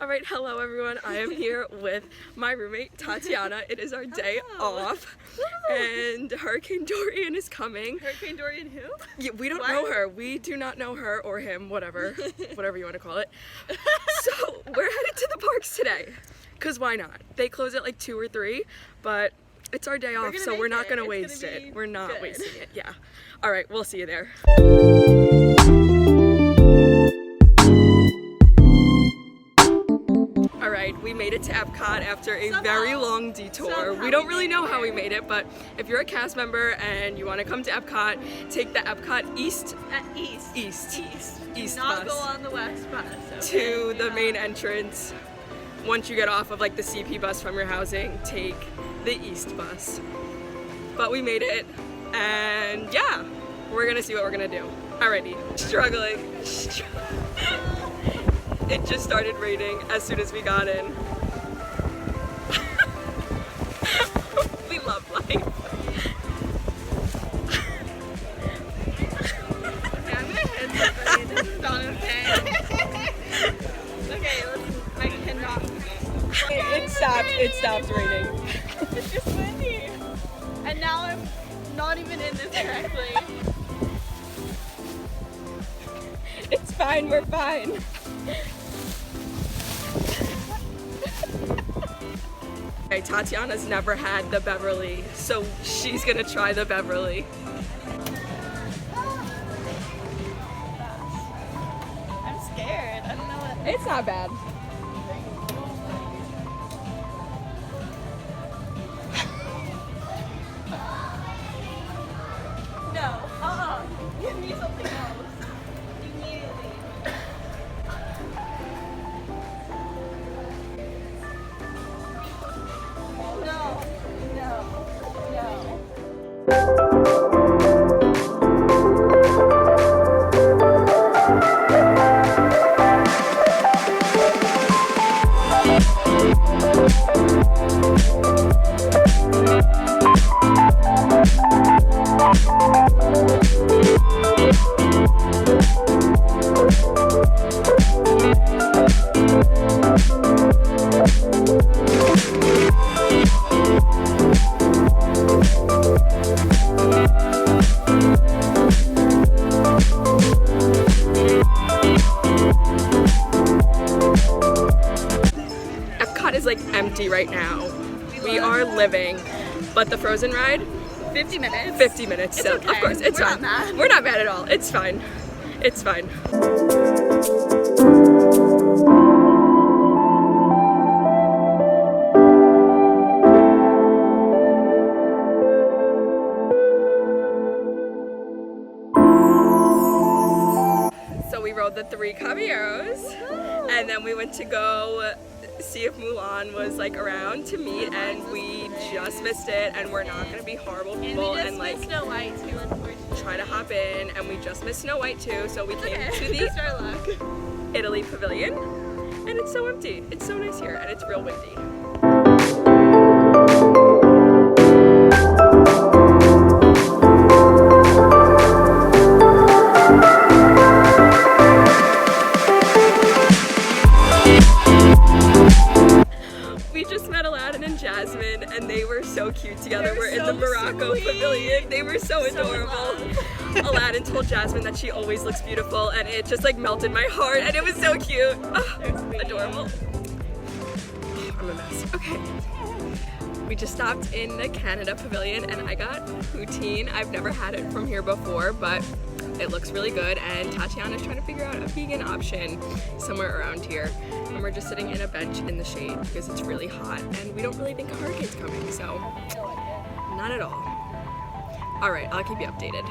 Alright, hello everyone. I am here with my roommate, Tatiana. It is our day off, and Hurricane Dorian is coming. Hurricane Dorian who? Yeah, we don't know her. We do not know her or him, whatever you want to call it. So, we're headed to the parks today, because why not? They close at like 2 or 3, but it's our day off, so we're not going to waste it. We're not wasting it, yeah. Alright, we'll see you there. Alright, we made it to EPCOT after a very long detour. We don't really know how we made it, but if you're a cast member and you want to come to EPCOT, take the EPCOT East Not bus go on the West bus. to the main entrance. Once you get off of like the CP bus from your housing, take the East bus. But we made it, and yeah, we're gonna see what we're gonna do. Alrighty, struggling. It just started raining as soon as we got in. We love life. Okay, I'm gonna hit somebody. This is not okay. Okay, I cannot. It stopped raining. It's just windy. And now I'm not even in this correctly. It's fine, we're fine. Okay, Tatiana's never had the Beverly, so she's gonna try the Beverly. I'm scared. I don't know what. It's not bad. No. Give me something else. Immediately. No. EPCOT is like empty right now. We are living, but the Frozen ride, 50 minutes. 50 minutes. It's So okay. of course, it's We're fine. not mad. We're not mad at all. It's fine. It's fine. So we rode the 3 Caballeros, and then we went to go see if Mulan was like around to meet, and we just missed it, and we're not gonna be horrible people and like Snow White too, unfortunately. try to hop in, and we just missed Snow White too, so we came to Just the our luck. Italy pavilion, and it's so empty. It's so nice here, and it's real windy. We just met Aladdin and Jasmine, and they were so cute together. We're in the Morocco pavilion. They were so adorable. Aladdin told Jasmine that she always looks beautiful, and it just like melted my heart, and it was so cute. Oh, adorable. Oh, I'm a mess. Okay. We just stopped in the Canada pavilion, and I got poutine. I've never had it from here before, but it looks really good, and Tatiana's trying to figure out a vegan option somewhere around here. And we're just sitting in a bench in the shade because it's really hot, and we don't really think a hurricane's coming, so not at all. Alright, I'll keep you updated.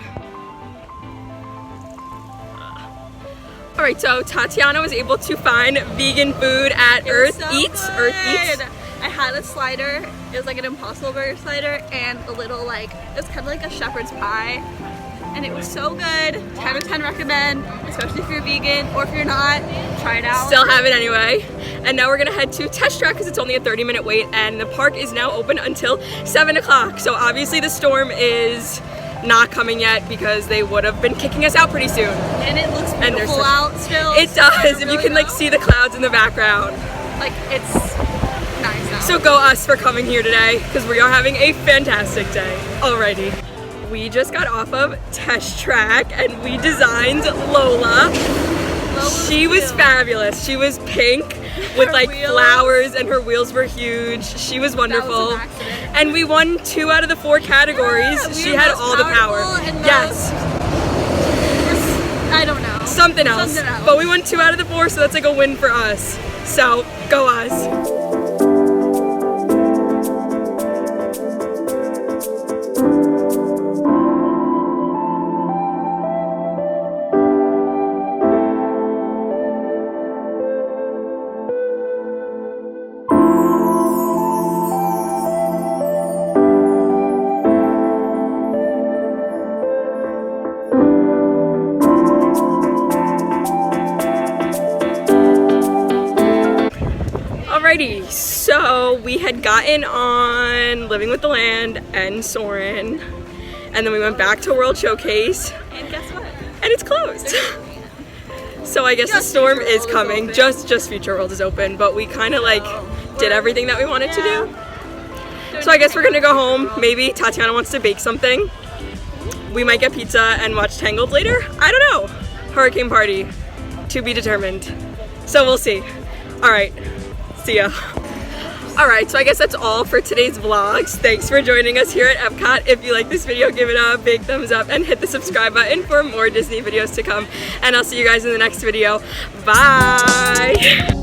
Alright, so Tatiana was able to find vegan food at Earth Eats. I had a slider. It was like an Impossible Burger slider and a little like, it was kind of like a shepherd's pie. And it was so good. 10 out of 10 recommend, especially if you're vegan or if you're not, try it out. Still have it anyway. And now we're gonna head to Test Track because it's only a 30-minute wait, and the park is now open until 7 o'clock. So obviously the storm is not coming yet because they would have been kicking us out pretty soon. And it looks beautiful out still. It does, if you can like see the clouds in the background. like it's nice out. So go us for coming here today, because we are having a fantastic day. Alrighty. We just got off of test track and we designed Lola. She was fabulous. She was pink with like flowers and her wheels were huge. She was wonderful. And we won 2 out of the 4 categories. Yeah, she had all the power. Yes. I don't know. Something else. But we won 2 out of the 4, so that's like a win for us. So go us. Alrighty, so we had gotten on Living with the Land and Soarin', and then we went back to World Showcase. And guess what? And it's closed. So I guess the storm is coming. Just Future World is open, but we kind of like did everything that we wanted to do. So I guess we're gonna go home. Maybe Tatiana wants to bake something. We might get pizza and watch Tangled later. I don't know. Hurricane party, to be determined. So we'll see. All right. See ya. Alright, so I guess that's all for today's vlogs. Thanks for joining us here at EPCOT. If you like this video, give it a big thumbs up and hit the subscribe button for more Disney videos to come. And I'll see you guys in the next video. Bye!